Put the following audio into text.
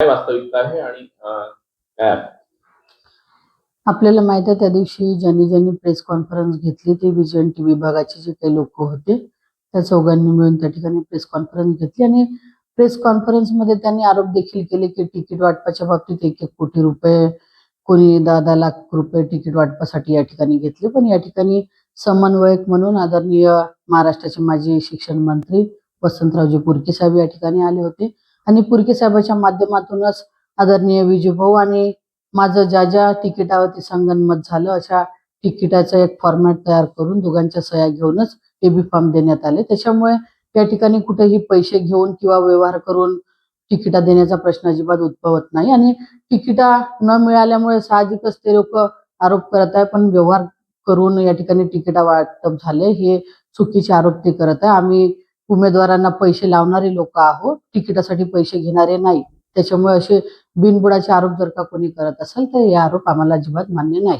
काय वास्तविकता आहे आणि काय आहे? आपल्याला माहिती आहे त्या दिवशी ज्यांनी प्रेस कॉन्फरन्स घेतली ते विजन टी विभागाचे जे काही लोक होते त्या चौघांनी मिळून त्या ठिकाणी प्रेस कॉन्फरन्स घेतली आणि प्रेस कॉन्फरन्समध्ये त्यांनी आरोप देखील केले की तिकीट वाटपाच्या बाबतीत 1-1 कोटी रुपये, कोणी 10-10 लाख रुपये तिकीट वाटपासाठी या ठिकाणी घेतले. पण या ठिकाणी समन्वयक म्हणून आदरणीय महाराष्ट्राचे माजी शिक्षण मंत्री वसंतरावजी पुरके साहेब या ठिकाणी आले होते आणि पुरके साहेबांच्या माध्यमातूनच आदरणीय विजूभाऊ आणि माझं ज्या तिकिटावरती संगनमत झालं अशा तिकिटाचा एक फॉर्मॅट तयार करून दोघांच्या सह्या घेऊनच एबी फॉर्म देण्यात आले. त्याच्यामुळे या ठिकाणी कुठेही पैसे घेऊन किंवा व्यवहार करून तिकिटा देण्याचा प्रश्न अजिबात उद्भवत नाही आणि तिकिटा न मिळाल्यामुळे साहजिकच ते लोक आरोप करत आहे, पण व्यवहार करून या ठिकाणी तिकिटा वाटप झाले हे चुकीचे आरोप ते करत आहे. आम्ही उमेदवारांना पैसे लावणारे लोक आहोत, तिकिटासाठी पैसे घेणारे नाही. त्याच्यामुळे असे बिनबुडाचे आरोप जर का कोणी करत असेल तर हे आरोप आम्हाला अजिबात मान्य नाही.